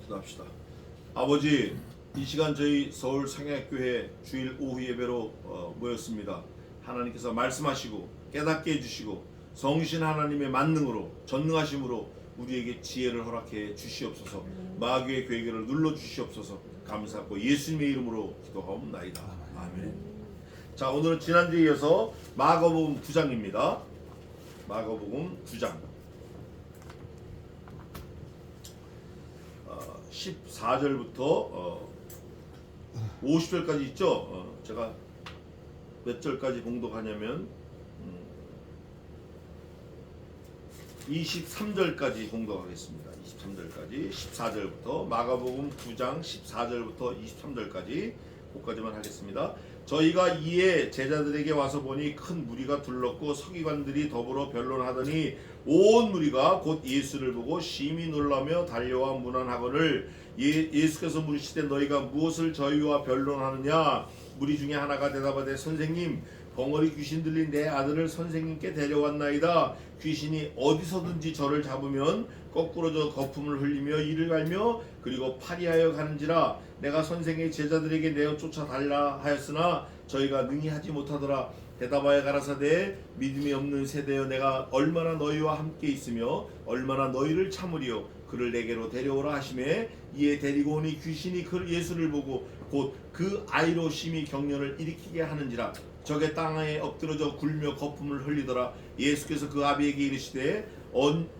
기도합시다. 아버지, 이 시간 저희 서울 상약교회 주일 오후 예배로 모였습니다. 하나님께서 말씀하시고 깨닫게 해주시고 성신 하나님의 만능으로 전능하심으로 우리에게 지혜를 허락해 주시옵소서. 마귀의 괴계를 눌러 주시옵소서. 감사하고 예수님의 이름으로 기도하옵나이다. 아멘. 자, 오늘은 지난주에 이어서 마가복음 9장입니다. 마가복음 9장 14절부터 50절까지 있죠. 제가 몇 절까지 봉독하냐면 23절까지 봉독하겠습니다. 23절까지 14절부터 마가복음 9장 14절부터 23절까지 그까지만 하겠습니다. 저희가 이에 제자들에게 와서 보니 큰 무리가 둘렀고 서기관들이 더불어 변론하더니 온 무리가 곧 예수를 보고 심히 놀라며 달려와 문안하거늘 예수께서 물으시되 너희가 무엇을 저희와 변론하느냐. 무리 중에 하나가 대답하되 선생님, 벙어리 귀신 들린 내 아들을 선생님께 데려왔나이다. 귀신이 어디서든지 저를 잡으면 거꾸로 저 거품을 흘리며 이를 갈며 그리고 파리하여 가는지라. 내가 선생의 제자들에게 내어 쫓아달라 하였으나 저희가 능히 하지 못하더라. 대답하여 가라사대 믿음이 없는 세대여, 내가 얼마나 너희와 함께 있으며 얼마나 너희를 참으리요. 그를 내게로 데려오라 하시매 이에 데리고 오니 귀신이 그 예수를 보고 곧 그 아이로 심히 경련을 일으키게 하는지라. 적의 땅에 엎드러져 굴며 거품을 흘리더라. 예수께서 그 아비에게 이르시되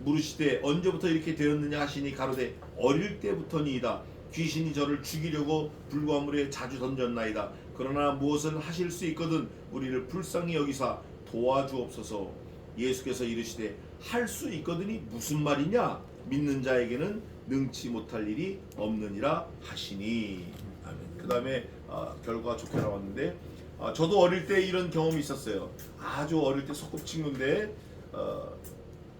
물으시되 언제부터 이렇게 되었느냐 하시니 가로되 어릴 때부터니이다. 귀신이 저를 죽이려고 불과 물에 자주 던졌나이다. 그러나 무엇을 하실 수 있거든 우리를 불쌍히 여기사 도와주옵소서. 예수께서 이르시되 할 수 있거든이 무슨 말이냐. 믿는 자에게는 능치 못할 일이 없느니라 하시니. 아멘. 그 다음에 결과가 좋게 나왔는데 저도 어릴 때 이런 경험이 있었어요. 아주 어릴 때 소꿉친구인데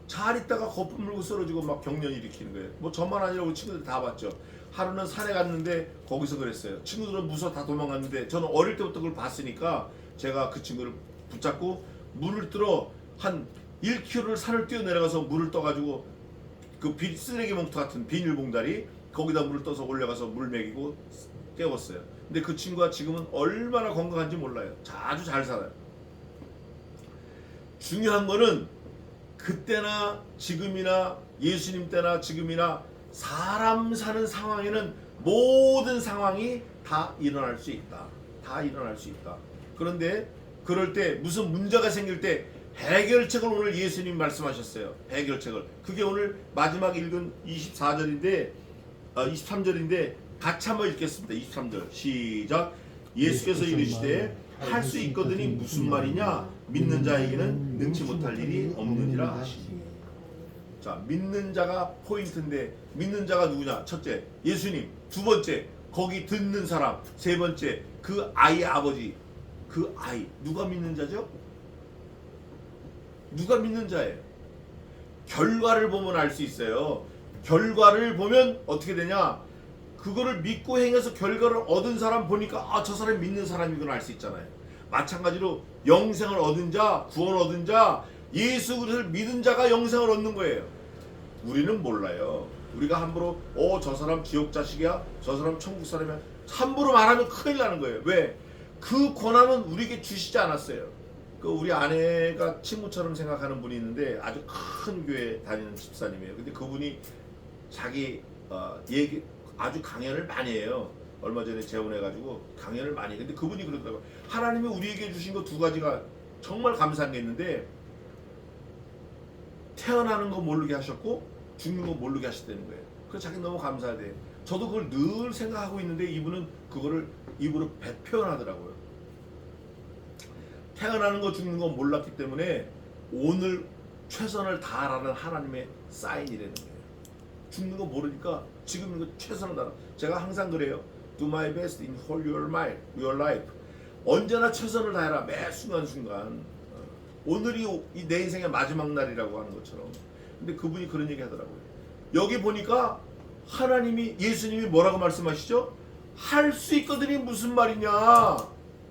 잘 있다가 거품 물고 쓰러지고 막 경련 일으키는 거예요. 뭐 저만 아니라 우리 친구들 다 봤죠. 하루는 산에 갔는데 거기서 그랬어요. 친구들은 무서워 다 도망갔는데 저는 어릴 때부터 그걸 봤으니까 제가 그 친구를 붙잡고 물을 뜨러 한 1km를 산을 뛰어 내려가서 물을 떠가지고 그 쓰레기 봉투 같은 비닐봉다리 거기다 물을 떠서 올려가서 물 먹이고 깨웠어요. 근데 그 친구가 지금은 얼마나 건강한지 몰라요. 아주 잘 살아요. 중요한 거는 그때나 지금이나 예수님 때나 지금이나 사람 사는 상황에는 모든 상황이 다 일어날 수 있다. 다 일어날 수 있다. 그런데 그럴 때 무슨 문제가 생길 때 해결책을 오늘 예수님 말씀하셨어요. 해결책을. 그게 오늘 마지막 읽은 23절인데 같이 한번 읽겠습니다. 23절 시작. 예수께서 이르시되 할 수 있거든이 무슨 말이냐. 믿는 자에게는 능치 못할 일이 없느니라 하시니. 자, 믿는 자가 포인트인데 믿는 자가 누구냐? 첫째 예수님, 두 번째 거기 듣는 사람, 세 번째 그 아이의 아버지. 그 아이 누가 믿는 자죠? 누가 믿는 자예요? 결과를 보면 알 수 있어요. 결과를 보면 어떻게 되냐? 그거를 믿고 행해서 결과를 얻은 사람 보니까 저 사람이 믿는 사람이구나 알 수 있잖아요. 마찬가지로 영생을 얻은 자, 구원 얻은 자, 예수 그리스도를 믿은 자가 영생을 얻는 거예요. 우리는 몰라요. 우리가 함부로 저 사람 지옥 자식이야, 저 사람 천국 사람이야, 함부로 말하면 큰일 나는 거예요. 왜? 그 권한은 우리에게 주시지 않았어요. 우리 아내가 친구처럼 생각하는 분이 있는데 아주 큰 교회 다니는 집사님이에요. 근데 그분이 자기 얘기 아주 강연을 많이 해요. 얼마 전에 재혼해가지고 강연을 많이 해. 근데 그분이 그러더라고요. 하나님이 우리에게 주신 거 두 가지가 정말 감사한 게 있는데 태어나는 거 모르게 하셨고 죽는 거 모르게 하셨다는 거예요. 그래서 자기 너무 감사하대요. 저도 그걸 늘 생각하고 있는데 이분은 그거를 입으로 표현하더라고요. 태어나는 거 죽는 거 몰랐기 때문에 오늘 최선을 다하라는 하나님의 사인이라는 거예요. 죽는 거 모르니까 지금 이거 최선을 다하라. 제가 항상 그래요. Do my best in your life. 언제나 최선을 다해라. 매 순간순간. 오늘이 내 인생의 마지막 날이라고 하는 것처럼. 근데 그분이 그런 얘기 하더라고요. 여기 보니까 하나님이, 예수님이 뭐라고 말씀하시죠? 할 수 있거든이 무슨 말이냐.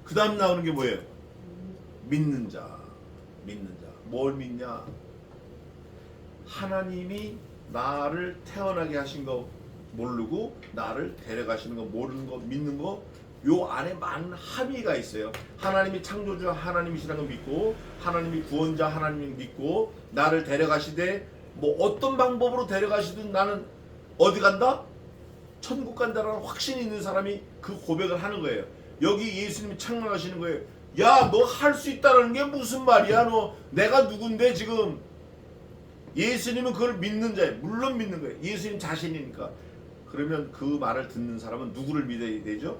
그 다음 나오는 게 뭐예요? 믿는 자. 믿는 자. 뭘 믿냐? 하나님이 나를 태어나게 하신 거 모르고 나를 데려가시는 거, 모르는 거, 믿는 거, 요 안에 많은 함의가 있어요. 하나님이 창조주 하나님이시라는 거 믿고, 하나님이 구원자 하나님을 믿고, 나를 데려가시되 뭐 어떤 방법으로 데려가시든 나는 어디 간다? 천국 간다라는 확신이 있는 사람이 그 고백을 하는 거예요. 여기 예수님이 창망하시는 거예요. 야, 너 할 수 있다는 게 무슨 말이야? 너 내가 누군데 지금? 예수님은 그걸 믿는 자예요. 물론 믿는 거예요. 예수님 자신이니까. 그러면 그 말을 듣는 사람은 누구를 믿어야 되죠?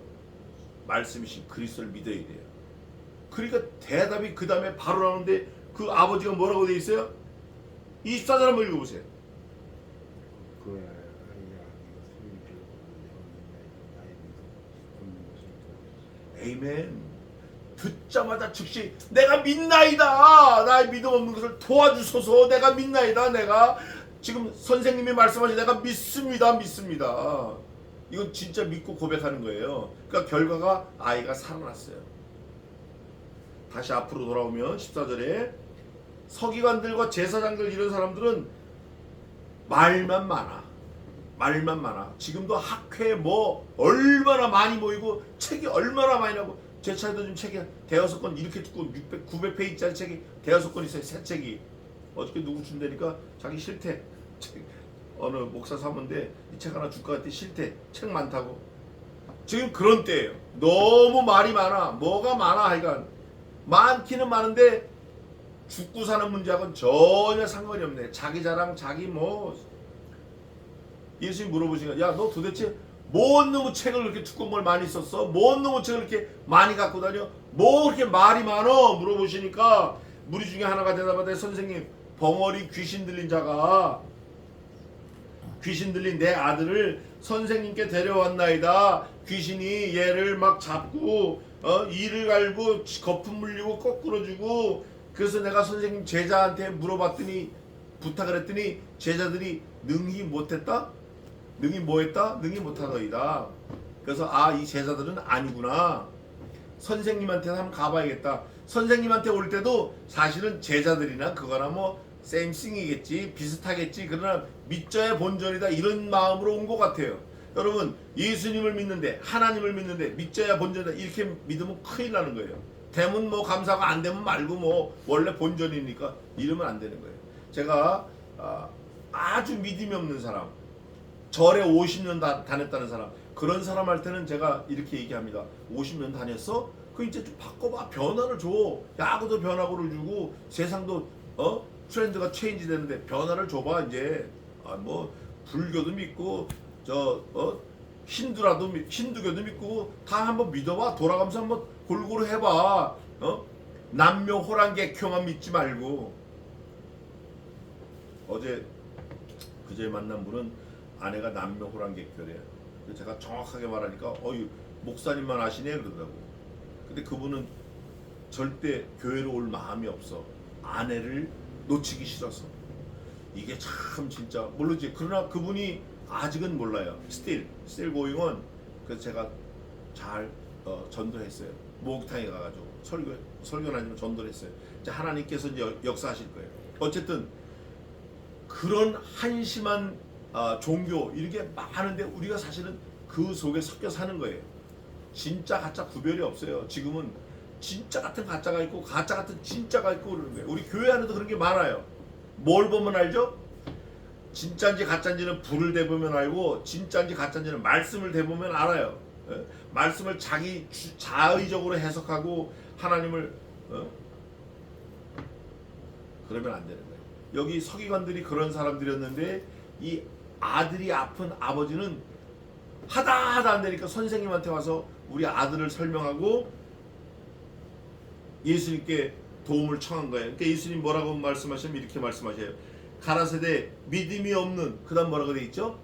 말씀이신 그리스도를 믿어야 돼요. 그러니까 대답이 그 다음에 바로 나오는데 그 아버지가 뭐라고 돼 있어요? 24절 한번 읽어보세요. 에이멘. 듣자마자 즉시 내가 믿나이다. 나의 믿음 없는 것을 도와주소서. 내가 믿나이다. 내가 지금 선생님이 말씀하신 내가 믿습니다. 믿습니다. 이건 진짜 믿고 고백하는 거예요. 그러니까 결과가 아이가 살아났어요. 다시 앞으로 돌아오면 14절에 서기관들과 제사장들 이런 사람들은 말만 많아. 말만 많아. 지금도 학회에 뭐 얼마나 많이 모이고 책이 얼마나 많이 나고 제 차에도 지금 책이 대여섯 권 이렇게 듣고 900페이지짜리 책이 대여섯 권 있어요. 새 책이. 어저께 누구 준다니까 자기 싫대. 어느 목사 사모인데 이 책 하나 줄까 했더니 싫대. 책 많다고. 지금 그런 때예요. 너무 말이 많아. 뭐가 많아 하여간. 많기는 많은데 죽고 사는 문제하고는 전혀 상관이 없네. 자기 자랑 자기 뭐. 예수님 물어보시니까 야, 너 도대체 뭔 놈의 책을 그렇게 두꺼운 걸 많이 썼어? 뭔 놈의 책을 이렇게 많이 갖고 다녀? 뭐 그렇게 말이 많어? 물어보시니까 무리 중에 하나가 대답하되 선생님, 벙어리 귀신 들린 자가 귀신 들린 내 아들을 선생님께 데려왔나이다. 귀신이 얘를 막 잡고 이를 갈고 거품 물리고 거꾸로 주고, 그래서 내가 선생님 제자한테 물어봤더니 부탁을 했더니 제자들이 능히 못했다? 능히 뭐했다? 능히 못하더이다. 그래서 이 제자들은 아니구나. 선생님한테 한번 가봐야겠다. 선생님한테 올 때도 사실은 제자들이나 그거나 뭐 쌤싱이겠지, 비슷하겠지. 그러나 믿자의 본전이다 이런 마음으로 온 것 같아요. 여러분, 예수님을 믿는데, 하나님을 믿는데 믿자야 본전이다 이렇게 믿으면 큰일 나는 거예요. 되면 뭐 감사가 안 되면 말고 뭐 원래 본전이니까 이러면 안 되는 거예요. 제가 아주 믿음이 없는 사람, 절에 50년 다녔다는 사람, 그런 사람 할 때는 제가 이렇게 얘기합니다. 50년 다녔어? 그 이제 좀 바꿔봐. 변화를 줘. 야구도 변화구를 주고 세상도 트렌드가 체인지 되는데 변화를 줘봐. 이제 뭐 불교도 믿고 힌두교도 믿고 다 한번 믿어봐. 돌아가면서 한번 골고루 해봐. 남묘 호랑객형만 믿지 말고. 어제 그제 만난 분은 아내가 남묘 호랑객교래요. 제가 정확하게 말하니까 목사님만 아시네 그러더라고. 근데 그분은 절대 교회로 올 마음이 없어. 아내를 놓치기 싫어서. 이게 참 진짜 모르지. 그러나 그분이 아직은 몰라요. still going on. 그래서 제가 잘 전도했어요. 목욕탕에 가가지고 설교는 아니면 전도를 했어요. 이제 하나님께서 이제 역사하실 거예요. 어쨌든 그런 한심한 종교 이렇게 많은데 우리가 사실은 그 속에 섞여 사는 거예요. 진짜 가짜 구별이 없어요. 지금은 진짜 같은 가짜가 있고 가짜 같은 진짜가 있고 그러는 거예요. 우리 교회 안에도 그런 게 많아요. 뭘 보면 알죠? 진짜인지 가짜인지는 불을 대보면 알고, 진짜인지 가짜인지는 말씀을 대보면 알아요. 말씀을 자기 자의적으로 해석하고 하나님을 그러면 안 되는 거예요. 여기 서기관들이 그런 사람들이었는데 이 아들이 아픈 아버지는 하다 안 되니까 선생님한테 와서 우리 아들을 설명하고 예수님께 도움을 청한 거예요. 그러니까 예수님 뭐라고 말씀하시면 이렇게 말씀하셔요. 가라사대 믿음이 없는, 그 다음 뭐라고 돼 있죠?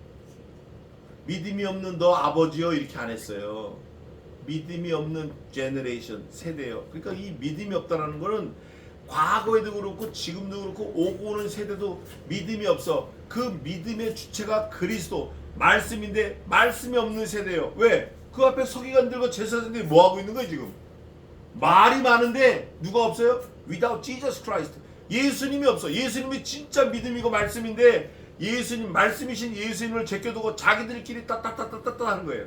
믿음이 없는 너 아버지요 이렇게 안 했어요. 믿음이 없는 제너레이션, 세대요. 그러니까 이 믿음이 없다라는 거는 과거에도 그렇고 지금도 그렇고 오고 오는 세대도 믿음이 없어. 그 믿음의 주체가 그리스도 말씀인데 말씀이 없는 세대예요. 왜? 그 앞에 서기관들과 제사장들이 뭐 하고 있는 거예요 지금? 말이 많은데 누가 없어요? Without Jesus Christ. 예수님이 없어. 예수님이 진짜 믿음이고 말씀인데 예수님 말씀이신 예수님을 제껴두고 자기들끼리 따따따따따 하는 거예요.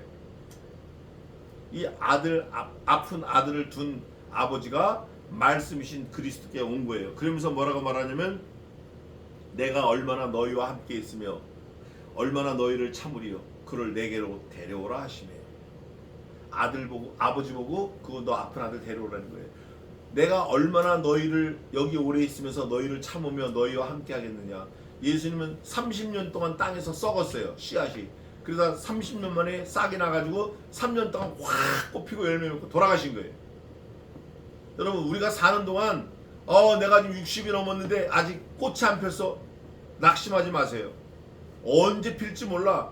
이 아들 아픈 아들을 둔 아버지가 말씀이신 그리스도께 온 거예요. 그러면서 뭐라고 말하냐면 내가 얼마나 너희와 함께 있으며 얼마나 너희를 참으리요 그를 내게로 데려오라 하시네. 아들 보고 아버지 보고 그거 너 아픈 아들 데려오라는 거예요. 내가 얼마나 너희를 여기 오래 있으면서 너희를 참으며 너희와 함께 하겠느냐. 예수님은 30년 동안 땅에서 썩었어요. 씨앗이. 그러다 30년 만에 싹이 나가지고 3년 동안 확 꽃피고 열매 맺고 돌아가신 거예요. 여러분 우리가 사는 동안 내가 지금 60이 넘었는데 아직 꽃이 안 폈어. 낙심하지 마세요. 언제 필지 몰라.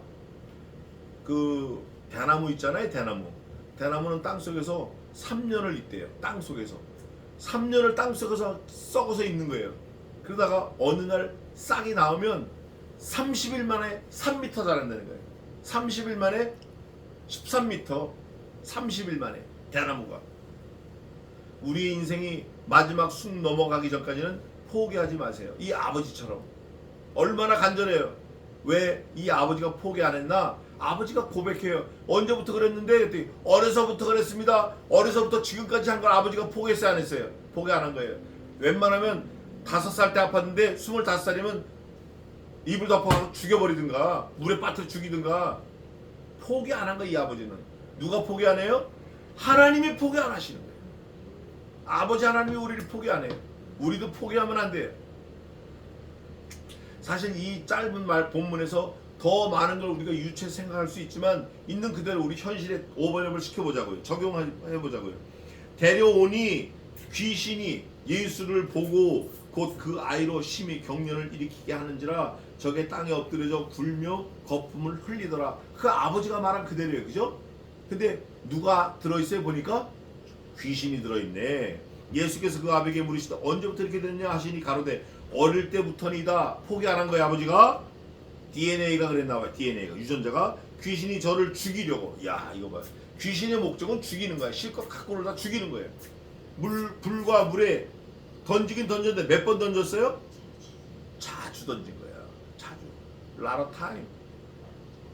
그 대나무 있잖아요. 대나무는 땅속에서 3년을 있대요. 땅속에서 3년을 땅속에서 썩어서 있는 거예요. 그러다가 어느 날 싹이 나오면 30일 만에 3m 자란다는 거예요. 30일 만에 13m 30일 만에 대나무가. 우리의 인생이 마지막 숨 넘어가기 전까지는 포기하지 마세요. 이 아버지처럼. 얼마나 간절해요. 왜 이 아버지가 포기 안 했나? 아버지가 고백해요. 언제부터 그랬는데? 어려서부터 그랬습니다. 어려서부터 지금까지 한 걸 아버지가 포기했어요? 안 했어요? 포기 안 한 거예요. 웬만하면 5살 때 아팠는데 25살이면 이불 덮어서 죽여버리든가 물에 빠뜨려 죽이든가. 포기 안 한 거예요. 이 아버지는. 누가 포기 안 해요? 하나님이 포기 안 하시는 거예요. 아버지 하나님이 우리를 포기 안 해요. 우리도 포기하면 안 돼요. 사실 이 짧은 말 본문에서 더 많은 걸 우리가 유추해 생각할 수 있지만 있는 그대로 우리 현실에 오버랩을 시켜보자고요. 적용해보자고요. 데려오니 귀신이 예수를 보고 곧 그 아이로 심히 경련을 일으키게 하는지라 적의 땅에 엎드려져 굴며 거품을 흘리더라. 그 아버지가 말한 그대로예요. 그죠? 근데 누가 들어있어요? 보니까 귀신이 들어있네. 예수께서 그 아버지에게 물으시되 언제부터 이렇게 됐냐 하시니 가로되 어릴 때부터니다. 포기 안 한 거예요. 아버지가. DNA가 그랬나 봐요. DNA가. 유전자가 귀신이 저를 죽이려고. 야 이거 봐. 귀신의 목적은 죽이는 거야. 실컷 갖고를 다 죽이는 거예요. 불과 물에 던지긴 던졌는데 몇 번 던졌어요? 자주 던진 거야. 자주. lot of time.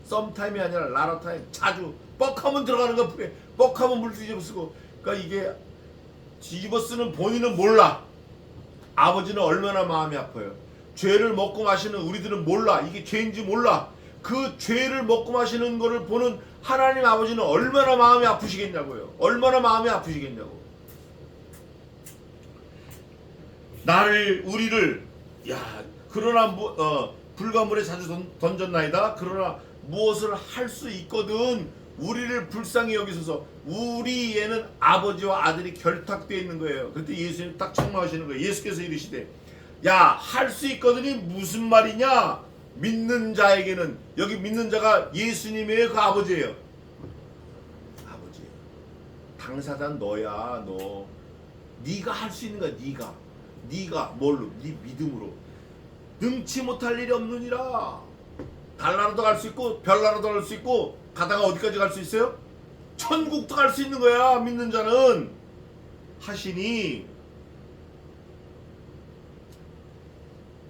sometime이 아니라 lot of time. 자주. 뻑하면 들어가는 거 불에. 뻑하면 물 뒤집어 쓰고. 그러니까 이게 뒤집어 쓰는 본인은 몰라. 아버지는 얼마나 마음이 아파요. 죄를 먹고 마시는 우리들은 몰라. 이게 죄인지 몰라. 그 죄를 먹고 마시는 거를 보는 하나님 아버지는 얼마나 마음이 아프시겠냐고요. 얼마나 마음이 아프시겠냐고. 우리를 그러나 불과 물에 자주 던졌나이다. 그러나 무엇을 할 수 있거든 우리를 불쌍히 여기소서. 우리에는 아버지와 아들이 결탁되어 있는 거예요. 그때 예수님 딱 책망하시는 거예요. 예수께서 이르시되 할 수 있거든이 무슨 말이냐? 믿는 자에게는. 여기 믿는 자가 예수님의 그 아버지예요. 아버지예요. 당사자는 너야. 너. 네가 할 수 있는 거야. 네가 뭘로? 네 믿음으로. 능치 못할 일이 없느니라. 달나라도 갈 수 있고 별나라도 갈 수 있고 가다가 어디까지 갈 수 있어요? 천국도 갈 수 있는 거야. 믿는 자는. 하시니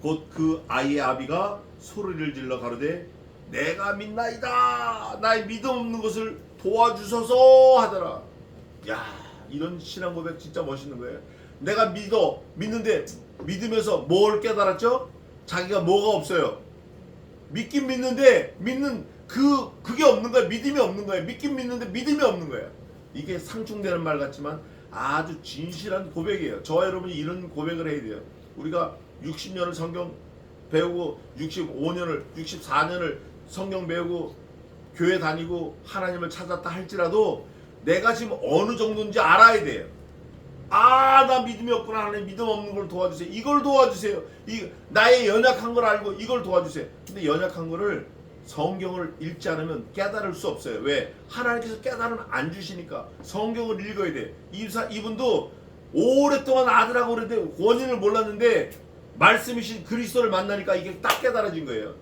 곧 그 아이의 아비가 소리를 질러 가로되 내가 믿나이다. 나의 믿음 없는 것을 도와주소서 하더라. 이런 신앙 고백 진짜 멋있는 거예요. 내가 믿는데 믿으면서 뭘 깨달았죠? 자기가 뭐가 없어요. 믿긴 믿는데 그게 없는 거야. 믿음이 없는 거야. 믿긴 믿는데 믿음이 없는 거야. 이게 상충되는 말 같지만 아주 진실한 고백이에요. 저와 여러분이 이런 고백을 해야 돼요. 우리가 60년을 성경 배우고 64년을 성경 배우고 교회 다니고 하나님을 찾았다 할지라도 내가 지금 어느 정도인지 알아야 돼요. 나 믿음이 없구나. 하나님 믿음 없는 걸 도와주세요. 이걸 도와주세요. 나의 연약한 걸 알고 이걸 도와주세요. 근데 연약한 거를 성경을 읽지 않으면 깨달을 수 없어요. 왜? 하나님께서 깨달음 안 주시니까. 성경을 읽어야 돼. 이분도 오랫동안 아들하고 그랬는데 원인을 몰랐는데 말씀이신 그리스도를 만나니까 이게 딱 깨달아진 거예요.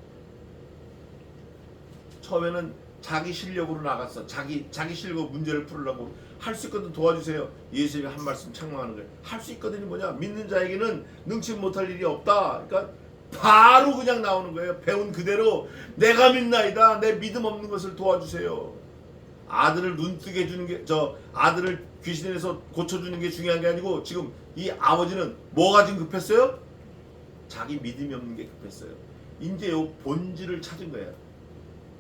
처음에는 자기 실력으로 나갔어. 자기 실력으로 문제를 풀으려고. 할 수 있거든 도와주세요. 예수님이 한 말씀 책망하는 거예요. 할 수 있거든이 뭐냐? 믿는 자에게는 능치 못할 일이 없다. 그러니까 바로 그냥 나오는 거예요. 배운 그대로 내가 믿나이다. 내 믿음 없는 것을 도와주세요. 아들을 눈뜨게 해주는 게, 아들을 귀신에서 고쳐주는 게 중요한 게 아니고 지금 이 아버지는 뭐가 지금 급했어요? 자기 믿음이 없는 게 급했어요. 이제 요 본질을 찾은 거예요.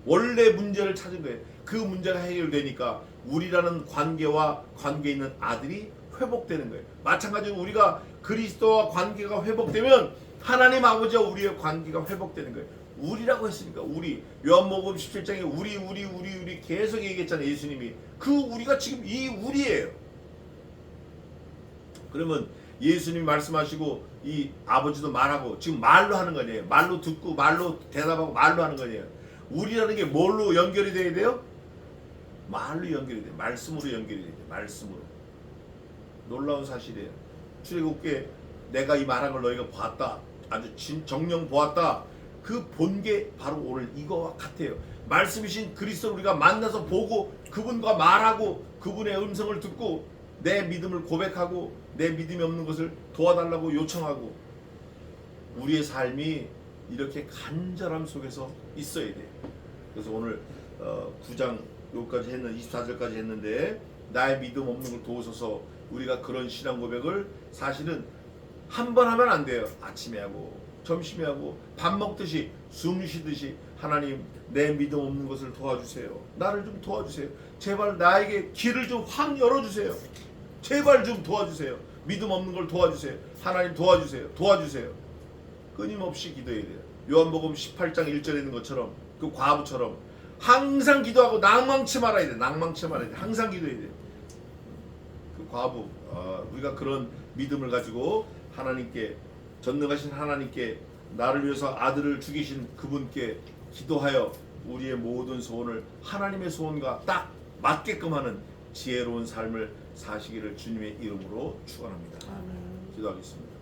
원래 문제를 찾은 거예요. 그 문제가 해결되니까 우리라는 관계와 관계 있는 아들이 회복되는 거예요. 마찬가지로 우리가 그리스도와 관계가 회복되면 하나님 아버지와 우리의 관계가 회복되는 거예요. 우리라고 했으니까 우리 요한복음 17장에 우리 계속 얘기했잖아요. 예수님이 그 우리가 지금 이 우리예요. 그러면 예수님이 말씀하시고 이 아버지도 말하고 지금 말로 하는 거예요. 말로 듣고 말로 대답하고 말로 하는 거예요. 우리라는 게 뭘로 연결이 돼야 돼요? 말로 연결이 돼요. 말씀으로 연결이 돼요. 말씀으로. 놀라운 사실이에요. 출애굽기에 내가 이 말한 걸 너희가 봤다. 아주 정령 보았다. 그 본 게 바로 오늘 이거와 같아요. 말씀이신 그리스도를 우리가 만나서 보고 그분과 말하고 그분의 음성을 듣고 내 믿음을 고백하고 내 믿음이 없는 것을 도와달라고 요청하고 우리의 삶이 이렇게 간절함 속에서 있어야 돼요. 그래서 오늘 9장 여기까지 했는 24절까지 했는데 나의 믿음 없는 걸 도우소서. 우리가 그런 신앙 고백을 사실은 한 번 하면 안 돼요. 아침에 하고 점심에 하고 밥 먹듯이 숨 쉬듯이 하나님 내 믿음 없는 것을 도와주세요. 나를 좀 도와주세요. 제발 나에게 길을 좀 확 열어주세요. 제발 좀 도와주세요. 믿음 없는 걸 도와주세요. 하나님 도와주세요. 도와주세요. 끊임없이 기도해야 돼요. 요한복음 18장 1절에 있는 것처럼 그 과부처럼 항상 기도하고 낭망치 말아야 돼. 낭망치 말아야 돼. 항상 기도해야 돼. 그 과부 우리가 그런 믿음을 가지고 하나님께 전능하신 하나님께 나를 위해서 아들을 죽이신 그분께 기도하여 우리의 모든 소원을 하나님의 소원과 딱 맞게끔 하는 지혜로운 삶을 사시기를 주님의 이름으로 축원합니다. 기도하겠습니다.